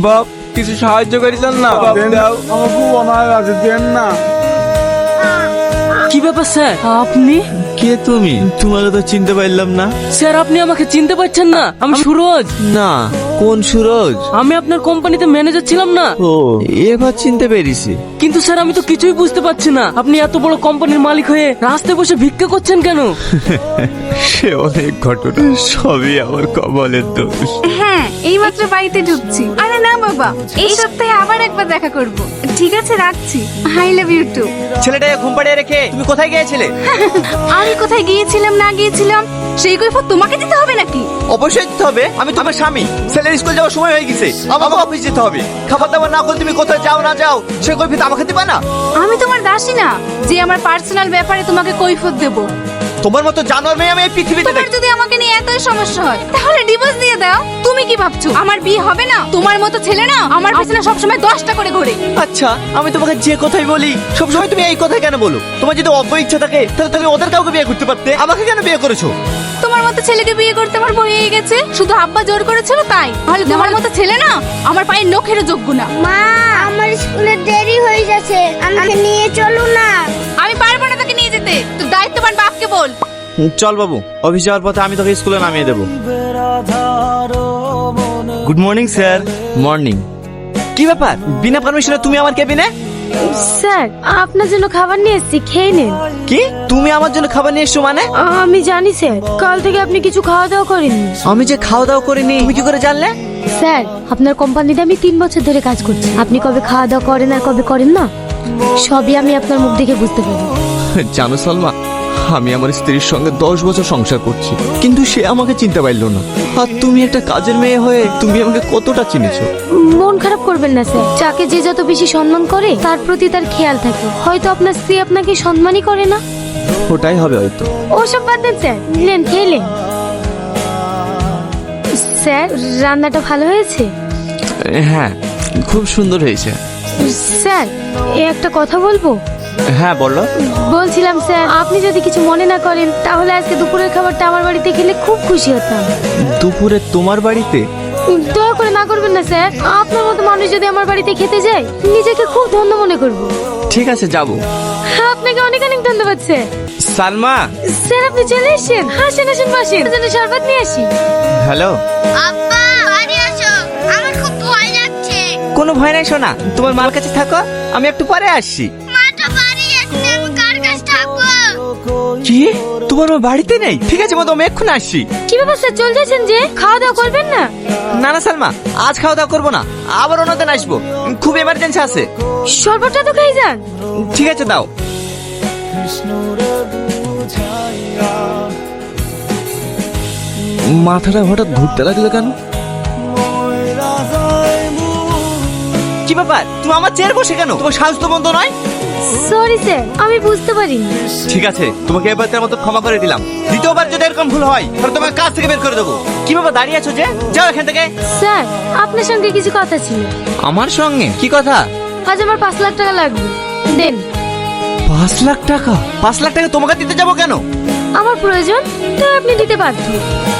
বাপ কিছু সাহায্য করেছেন না? দাও, আমার খুব অনাহার আছে, দেন না। কি ব্যাপার স্যার আপনি? কে তুমি? তোমাকে তো চিনতে পারলাম না। স্যার আপনি আমাকে চিনতে পারছেন না? আমি সুরজ। না, কোন সুরজ? আমি আপনার কোম্পানিতে ম্যানেজার ছিলাম না। ও, এবার চিনতে পেরেছি। কিন্তু স্যার আমি তো কিছুই বুঝতে পারছি না, আপনি এত বড় কোম্পানির মালিক হয়ে রাস্তায় বসে ভিক্ষা করছেন কেন? সে অনেক ঘটনা, সবই আমার কপালের দোষ। হ্যাঁ, এইমাত্র বাড়িতে ঢুকছি। আরে না বাবা, এই সপ্তাহে আবার একবার দেখা করব। ঠিক আছে, রাখছি। I love you too. ছেলেটাকে ঘুম পাড়িয়ে রেখে তুমি কোথায় গিয়েছিলে? আমি কোথায় গিয়েছিলাম না গিয়েছিলাম সেই কৈফিয়ত তোমাকে দিতে হবে নাকি? অবশ্যই দিতে হবে, আমি তোমার স্বামী। ছেলের স্কুল যাওয়ার সময় হয়ে গেছে, আমাকে অফিস যেতে হবে। খাবার দাবার না করে তুমি কোথায় যাও না যাও সে কৈফিয়ত আমাকে দিবা না? আমি তোমার দাসী না যে আমার পার্সোনাল ব্যাপারে তোমাকে কৈফিয়ত দেব। তোমার মতো জানোয়ার মেয়ে আমি এই পৃথিবীতে তোমার দেখি। যদি আমাকে নিয়ে এতই সমস্যা হয় তাহলে ডিভোর্স দিয়ে দাও। তুমি কি ভাবছো আমার বিয়ে হবে না? তোমার মতো ছেলে না আমার পিছনে সবসময় 10টা করে ঘোরে। আচ্ছা, আমি তোমাকে যে কথাই বলি সবসময় তুমি এই কথাই কেন বলো? তোমার যদি অজ্ঞ ইচ্ছা থাকে তাহলে তুমি ওদের কাউকে বিয়ে করতে পারতে, আমাকে কেন বিয়ে করেছো? তোমার মতো ছেলেকে বিয়ে করতে আমার ভয় হয়ে গেছে, শুধু আব্বা জোর করেছিল তাই। তাহলে তোমার মতো ছেলে না আমার পায়ের নখেরও যোগ্য না। মা, আমার স্কুলে দেরি হয়ে যাচ্ছে, আমাকে নিয়ে চলো না। আমি পারবো না তোকে নিয়ে যেতে, তোর দায়িত্ববান বাপকে বল। চল বাবু, অফিস যাওয়ার পথে আমি তোকে স্কুলে নামিয়ে দেবো। Good morning sir. মর্নিং। কি ব্যাপার, বিনা পারমিশনে তুমি আমার কেবিনে? স্যার, আপনার জন্য খাবার নিয়ে এসেছি, খেয়ে নিন। কি তুমি আমার জন্য খাবার নিয়ে এসছো মানে? আমি জানি স্যার, কাল থেকে আপনি কিছু খাওয়া দাওয়া করেননি। আমি যে খাওয়া দাওয়া করিনি তুমি কি করে জানলে? স্যার, আপনার কোম্পানিতে আমি 3 বছর ধরে কাজ করছি। আপনি কবে খাওয়া দাওয়া করেন আর কবে করেন না সবই আমি আপনার মুখ দেখে বুঝতে পারি। জানো সালমা, আমি আমার স্ত্রীর সঙ্গে 10 বছর সংসার করছি, কিন্তু সে আমাকে চিনতে পারলো না। আর তুমি একটা কাজের মেয়ে হয়ে তুমি আমাকে কতটা চিনেছো। মন খারাপ করবেন না স্যার, যাকে যে যত বেশি সম্মান করে তার প্রতি তার খেয়াল থাকে। হয়তো আপনার স্ত্রী আপনাকে সম্মানই করে না। ওটাই হবে হয়তো। ওসব বাদ দেন স্যার, নিলেন খেলেন। স্যার, রান্নাটা ভালো হয়েছে? হ্যাঁ, খুব সুন্দর হয়েছে। স্যার, একটা কথা বলবো? হ্যাঁ বলো। বলছিলাম স্যার, আপনি যদি কিছু মনে না করেন তাহলে আজকে দুপুরের খাবারটা আমার বাড়িতে খেলে খুব খুশি হতাম। দুপুরে তোমার বাড়িতে? দয়া করে না করবেন না স্যার, আপনার মতো মানুষ যদি আমার বাড়িতে খেতে যায় নিজেকে খুব ধন্য মনে করব। ঠিক আছে, যাবো। আপনাকে অনেক অনেক ধন্যবাদ স্যার। সালমা। স্যার, আপনি চলে এসেছেন। হাসেন হাসেন বসেন, জন্য শরবত নিয়ে আসি। হ্যালো। আব্বা, বাড়ি আসো, আমার খুব ভয় লাগছে। কোনো ভয় নাই সোনা, তোমার মার কাছে থাকো, আমি একটু পরে আসছি। মাটা বাড়ি আসলে আমি কার কাছে থাকবো? কি তোমার মা বাড়িতে নেই? ঠিক আছে মা, আমি এক্ষুনি আসছি। কি ব্যাপার স্যার, চলে যাচ্ছেন যে? খাওয়া দাওয়া করবেন না? না না সালমা, আজ খাওয়া দাওয়া করবো না, আবার অন্যদিন আসবো, খুব এমার্জেন্সি আছে। শরবতটা তো খেয়ে যান। ঠিক আছে দাও। মাথাটা হঠাৎ ঘুরতে লাগলো কেন? কি ব্যাপার, তুমি আমার চেয়ার বসে কেন? তোমার সাহস তো বন্ধ নয়। সরি স্যার, আমি বুঝতে পারিনি। ঠিক আছে, তোমাকে এবারের মতো ক্ষমা করে দিলাম। দ্বিতীয়বার যদি এরকম ভুল হয় তাহলে তোমাকে কাজ থেকে বের করে দেবো। কি ব্যাপার, দাঁড়িয়ে আছো যে? যাও এখান থেকে। স্যার, আপনার সঙ্গে কিছু কথা ছিল। আমার সঙ্গে কি কথা? আজ আমার 5 লাখ টাকা লাগবে, দেন। 5 লাখ টাকা? 5 লাখ টাকা তোমাকে দিতে যাবো কেন? আমার প্রয়োজন, তাই আপনি দিতে বাধ্য।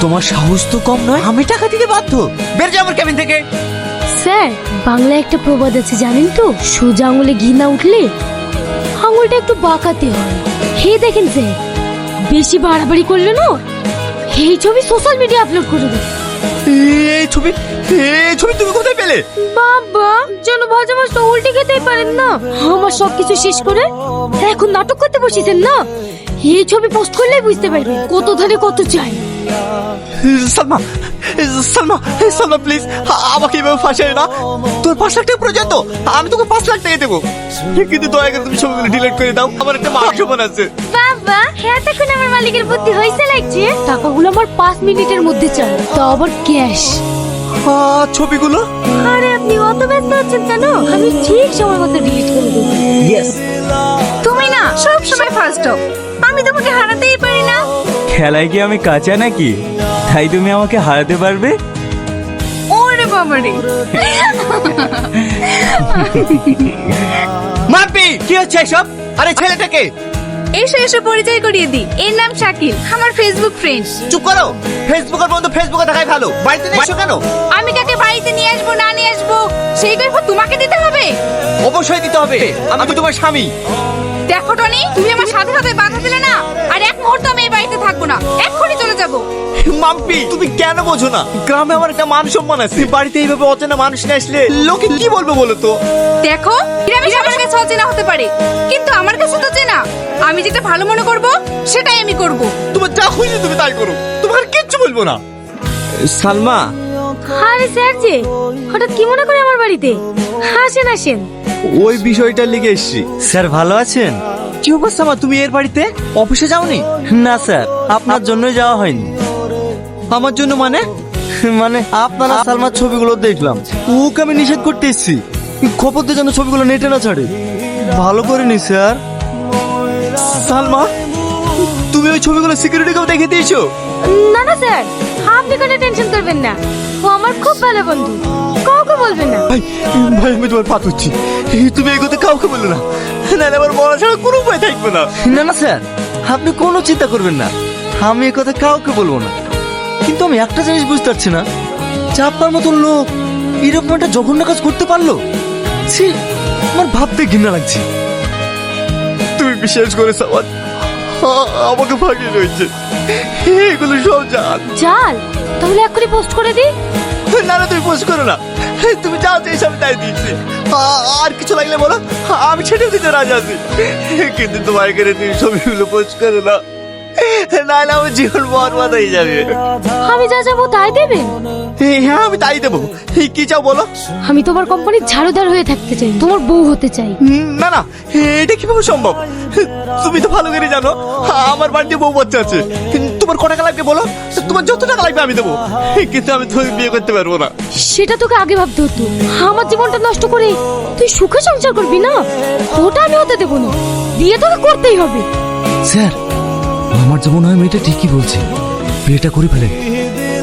তোমার সাহস তো কম নয়, আমি টাকা দিতে বাধ্য। বের যাও আমার কেবিন থেকে। স্যার, বাংলায় একটা প্রবাদ আছে জানেন তো? সোজা আঙুলে ঘি না উঠলে আঙুলটা একটু বাঁকাতে হয়। হে দেখেন স্যার, বেশি বাড়াবাড়ি করলে না এই ছবি সোশ্যাল মিডিয়া আপলোড করে দেব। এই ছবি, এই ছবি তুমি কোথায় পেলে? বাবা, যেন ভাজা মাছটা উল্টে খেতেই পারেন না। আমার সবকিছু শেষ করে এখন নাটক করতে বসেছেন না? এই ছবি পোস্ট করলেই বুঝতে পারবেন কত ধরে কত চাই। সালমা, সালমা, সালমা প্লিজ আমাকে এভাবে ফাঁসাই না। তোর 5 লাখ টাকা প্রয়োজন তো, আমি তোকে 5 লাখ টাকা দেবো, কিন্তু দয়া করে তুমি ছবিগুলো ডিলিট করে দাও, আমার একটা মান সম্মান আছে। বাবা, এতক্ষণ আমার মালিকের বুদ্ধি হয়েছে লাগছে। টাকাগুলো আমার 5 মিনিটের মধ্যে চাই, তাও আবার ক্যাশ। ছবিগুলো? আরে আপনি অত ব্যস্ত হচ্ছেন কেন? আমি ঠিক সময় মতো ডিলিট করে দেবো। ইয়েস। তুমি না সব সময় ফার্স্ট হও, আমি তোমাকে হারাতেই পারি না। খেলায় কি আমি কাঁচা নাকি, তাই তুমি আমাকে হারাতে পারবে? ওরে বাবারে। মাপি, কি হচ্ছে এসব? আরে ছেলেটাকে এসো এসো, পরিচয় করিয়ে দিই, এর নাম শাকিল, আমার ফেসবুক ফ্রেন্ড। চুপ করো, ফেসবুকের বন্ধু ফেসবুকে দেখাই ভালো, বাড়িতে নিয়ে এসো কেন? আমি কাকে বাড়িতে নিয়ে আসবো না নিয়ে আসবো সেই কৈফিয়ত তোমাকে দিতে হবে? অবশ্যই দিতে হবে, আমি তোমার স্বামী। দেখো টনি, তুমি আমার স্বাধীনতায় বাধা দিলে না, আর এক মুহূর্ত আমি এই বাড়িতে থাকবো না, এক্ষুনি চলে যাব। মাম্পি, তুমি কেন বোঝো না? গ্রামে আমার একটা মান সম্মান আছে। বাড়িতে এইভাবে অচেনা মানুষ নিয়ে আসলে লোকে কি বলবে বলো তো? দেখো, গ্রামে সবার কাছে অচেনা হতে পারে, কিন্তু আমার কাছে তো চেনা। আমি যেটা ভালো মনে করব সেটাই আমি করব। তোমার যা খুশি তুমি তাই করো, তোমার আর কিচ্ছু বলবো না। সালমা, আরে স্যার যে হঠাৎ কি মনে করে আমার বাড়িতে? আসেন আসেন। ওই বিষয়টা লিখে এসছি। স্যার ভালো আছেন? কি অবস্থা মা, তুমি এর বাড়িতে অফিসে যাওনি? না স্যার, আপনার জন্যই যাওয়া হয়নি। আমার জন্য মানে? মানে আপনারা সালমার ছবিগুলো দেখলাম, ওকে আমি নিষেধ করতে এসেছি, খবর দিয়ে যেন ছবিগুলো নেটে না ছাড়ে। ভালো করিনি স্যার। সালমা, তুমি ওই ছবিগুলো সিকিউরিটিকেও দেখে দিয়েছো? না না স্যার, আপনি কোনো টেনশন করবেন না, ও আমার খুব ভালো বন্ধু, কাউকে বলবেন না। ভাই ভাই, আমি তোমার পা ধরছি, তুমি এই কথা কাউকে বলো না, নাহলে আমার বলা ছাড়া কোনো উপায় থাকবে না। না না স্যার, আপনি কোনো চিন্তা করবেন না, আমি এ কথা কাউকে বলবো না। কিন্তু আমি একটা জিনিস বুঝতে পারছি না, যে আপনার মতন লোক এরকম একটা জঘন্য কাজ করতে পারলো। ছি, আমার ভাবতে ঘৃণা লাগছে। তুমি বিশ্বাস করে সাবান আমাকে ভাগিয়ে রয়েছে, এগুলো সব জান। জাল, তাহলে এক্ষুনি পোস্ট করে দিই। না না, তুমি পোস্ট করো না, তুমি যা চাইছো আমি তাই দিয়েছি। আর কিছু লাগলে বলো, আমি ছেড়ে দিতে রাজি আছি, কিন্তু তোমার এখানে তুমি ছবিগুলো পোস্ট করো না, নাহলে আমার জীবন বরবাদ হয়ে যাবে। আমি যা যাবো তাই দেবেন? হ্যাঁ, আমি তাই দেবো। কি চাও বলো? আমি তোমার কোম্পানির ঝাড়ুদার হয়ে থাকতে চাই, তোমার বউ হতে চাই। না না, এটা কিভাবে সম্ভব? তুমি তো ভালো করে জানো আমার বাড়িতে বউ বাচ্চা আছে। তোমার কত টাকা লাগবে বলো, তোমার যত টাকা লাগবে আমি দেবো, কিন্তু আমি তোমাকে বিয়ে করতে পারবো না। সেটা তোকে আগে ভাবতে হতো। আমার জীবনটা নষ্ট করে তুই সুখে সংসার করবি না, ওটা আমি হতে দেবো না। বিয়ে তোকে করতেই হবে। স্যার, আমার যেমন হয় মেয়েটা ঠিকই বলছে, বিয়েটা করে ফেলে,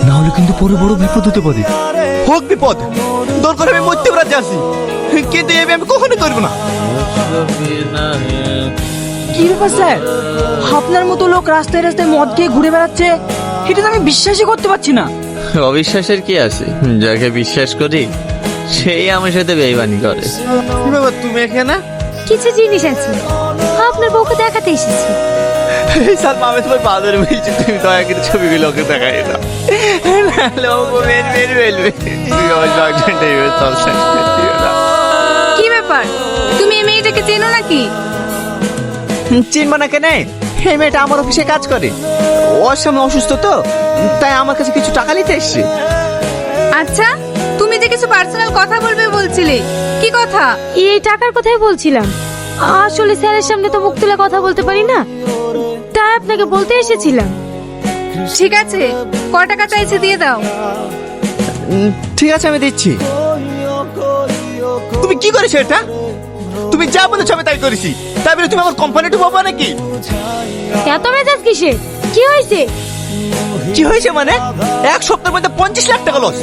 না হলে কিন্তু পরে বড় বিপদ হতে পারে। হোক বিপদ, দরকার আমি মরতেও রাজি আছি, কিন্তু এই বিয়ে আমি কখনোই করবো না। কি ব্যাপার স্যার, আপনার মতো লোক রাস্তায় রাস্তায় মদ খেয়ে ঘুরে বেড়াচ্ছে, এটা তো আমি বিশ্বাসই করতে পারছি না। অবিশ্বাসের কি আছে? যাকে বিশ্বাস করি সেই আমার সাথে বেইমানি করে। কি ব্যাপার, তুমি এখানে? কিছু জিনিস আছে, আপনার বউকে দেখাতে এসেছি। সালমা, আমি তোমার বাজারে বলছি, তুমি দয়া করে ছবিগুলো ওকে দেখাই না, নাহলে ও মেরে ফেলবে। তুমি আমার সংসারটা এভাবে সংসার করতে দিও না। কি ব্যাপার, তুমি এই মেয়েটাকে চেনো নাকি? চিনবো না কেন? এই মেয়েটা আমার অফিসে কাজ করে, ওর সামনে অসুস্থ তো, তাই আমার কাছে কিছু টাকা নিতে এসছে। আচ্ছা, তুমি যে কিছু পার্সোনাল কথা বলবে বলছিলে, কি কথা? এই টাকার কথাই বলছিলাম। আসলে স্যারের সামনে তো মুখ তুলে কথা বলতে পারি না, তাই আপনাকে বলতে এসেছিলাম। ঠিক আছে, ক টাকা চাইছে দিয়ে দাও। ঠিক আছে, আমি দিচ্ছি। তুমি কি করেছো এটা? তুমি যা বলেছো আমি তাই করেছি, তাই বলে তুমি আমার কোম্পানি ডুবাবো নাকি? এত মেজাজ কিসে? কি হয়েছে? কি হয়েছে মানে? এক সপ্তাহের মধ্যে 25 লাখ টাকা লস,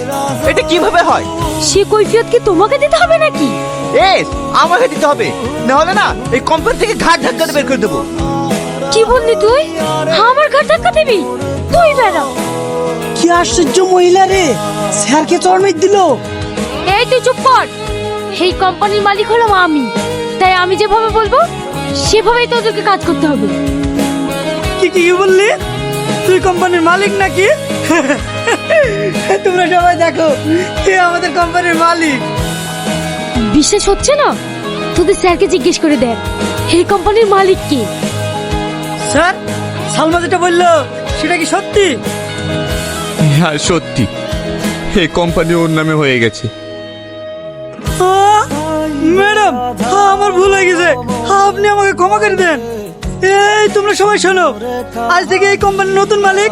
এটা কিভাবে হয়? সে কৈফিয়ত কি তোমাকে দিতে হবে নাকি? আমাকে দিতে হবে, না হলে না এই কোম্পানি থেকে ঘাট ধাক্কা দিয়ে বের করে দেবো। কি বললি তুই? আমার ঘর ধাক্কা দিবি? তুই বেড়া। কি আশ্চর্য মহিলা রে, স্যারকে চড় দিল। এই তুই চুপ কর। এই কোম্পানির মালিক হলাম আমি, তাই আমি যেভাবে বলবো সেভাবেই তোদেরকে কাজ করতে হবে। কি কি বললি? তুই কোম্পানির মালিক নাকি? তোমরা সবাই দেখো, এ আমাদের কোম্পানির মালিক। বিশ্বাস হচ্ছে না? তোদের স্যারকে জিজ্ঞেস করে দেখ, এই কোম্পানির মালিক কে। স্যার, সালমা যেটা বললো সেটা কি সত্যি? হ্যাঁ সত্যি, এই কোম্পানি ওর নামে হয়ে গেছে। ম্যাডাম, আমার ভুল হয়ে গেছে, আপনি আমাকে ক্ষমা করে দেন। এই তোমরা সবাই শোনো, আজ থেকে এই কোম্পানির নতুন মালিক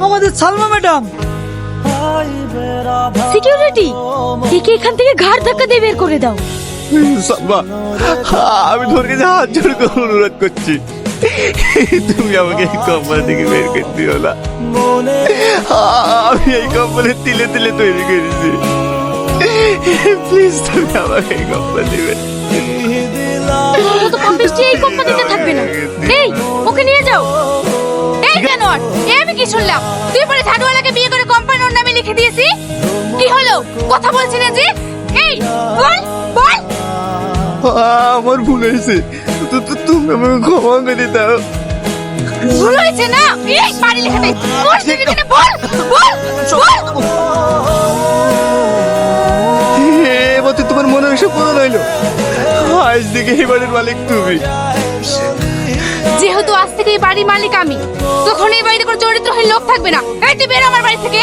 আমাদের সালমা ম্যাডাম। সিকিউরিটি, একে এখান থেকে ঘাড় ধাক্কা দিয়ে বের করে দাও। সালমা, আমি তোর কাছে হাত জোড় করে অনুরোধ করছি, তুমি আমাকে এই কোম্পানি থেকে বের করে দিও না। আমি এই কোম্পানি তিলে তিলে তৈরি করেছি, প্লিজ তুমি আমাকে এই কোম্পানি তোর মতো পাপিষ্টি এই কোম্পানিতে থাকবে না। এই, ওকে নিয়ে যাও। এই জানোয়ার, এ আমি কি শুনলাম? তুই পরে ঝাড়ুওয়ালাকে বিয়ে করে কোম্পানির নামে লিখে দিয়েছি? কি হলো, কথা বলছি না যে? এই বল আমার ভুল হয়েছে, তুমি আমাকে ক্ষমা করে দাও। ভুল হয়েছে না? এই বাড়ি লিখে দে। বল তুই এখানে বল, বল, বল। এবার তো তোমার মনের আশা পূরণ হইলো। আজ থেকে এই বাড়ির মালিক তুমি। যেহেতু আজ থেকে এই বাড়ির মালিক আমি, তখন এই বাড়িতে কোনো চরিত্রহীন লোক থাকবে না। এই তুই বের আমার বাড়ি থেকে।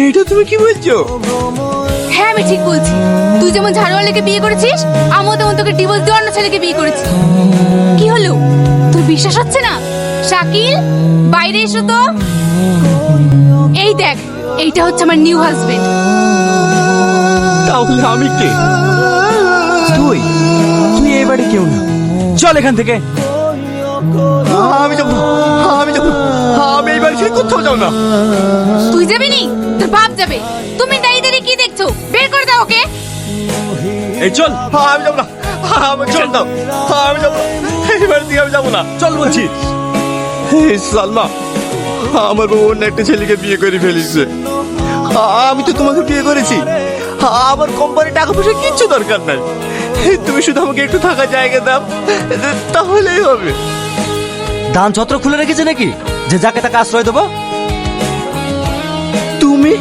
এটা তুমি কি বলছো? হ্যাঁ আমি ঠিক বলছি। তুই যেমন ঝাড়ুয়ালাকে বিয়ে করেছিস, আমিও তেমন তোকে ডিভোর্স দিয়ে অন্য ছেলেকে বিয়ে করেছি। কি হলো, তোর বিশ্বাস হচ্ছে না? শাকিল, বাইরে এসো তো। এই দেখ, এইটা হচ্ছে আমার নিউ হাজবেন্ড। তাহলে আমি কে? তুই তুই এই বাড়ি কেউ না, চল এখান থেকে। আমি যাবো না, আমি যাবো না, আমি এই বাড়ি ছেড়ে কোথাও যাও না। তুই যাবি নি, তোর বাপ যাবে। তুমি দাঁড়িয়ে কি দেখছো? বের করে দাও ওকে। এই চল, আমি যাবো না, আমাকে ছেড়ে দাও। আমি যাবো না, এই বাড়ি থেকে আমি যাবো না। চল বলছি। এই সালমা, আমার বউ অন্য একটা ছেলেকে বিয়ে করে ফেলেছে। আমি তো তোমাকে বিয়ে করেছি, আমার কোম্পানি টাকা পয়সা কিচ্ছু দরকার নাই। তুমি শুধু আমাকে একটু থাকার জায়গা দাও, তাহলেই হবে। দান ছত্র খুলে রেখেছে নাকি যে যাকে তাকে আশ্রয় দেবো? তুমি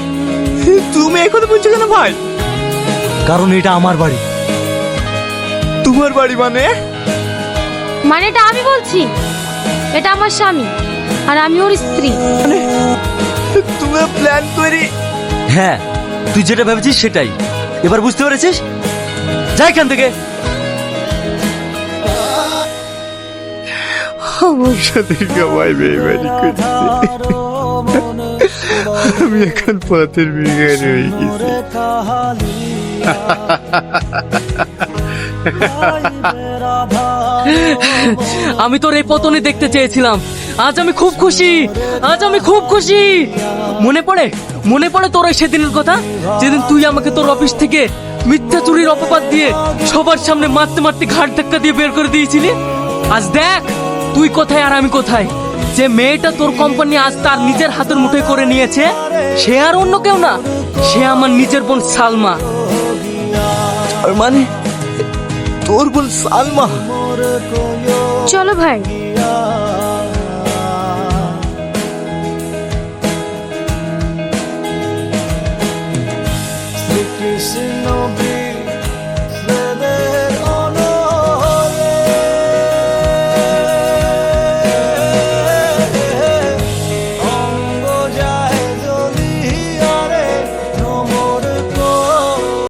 তুমি এই কথা বলছো কেন ভাই? কারণ এটা আমার বাড়ি। তোমার বাড়ি মানে? মানে এটা আমি বলছি, এটা আমার স্বামী আর আমি ওর স্ত্রী। তুমি প্ল্যান করে। হ্যাঁ, তুই যেটা ভেবেছিস সেটাই। এবার বুঝতে পেরেছিস? যা এখান থেকে। আমার সাথে সবাই বেইমানি করছে, আমি এখন পথের বিজ্ঞানী হয়ে গেছি। আমি তোর এই পতনে দেখতে চেয়েছিলাম। আজ আমি খুব খুশি, আজ আমি খুব খুশি। মনে পড়ে তোর ওই সেদিনের কথা, যেদিন তুই আমাকে তোর অফিস থেকে মিথ্যা চুরির অপবাদ দিয়ে সবার সামনে মারতে মারতে ঘাট ধাক্কা দিয়ে বের করে দিয়েছিলি। আজ দেখ তুই কোথায় আর আমি কোথায়। যে মেয়েটা তোর কোম্পানি আজ তার নিজের হাতের মুঠোয় করে নিয়েছে, সে আর অন্য কেউ না, সে আমার নিজের বোন সালমা। আর মানে তোর বোন সালমা? চলো ভাই। Kissing no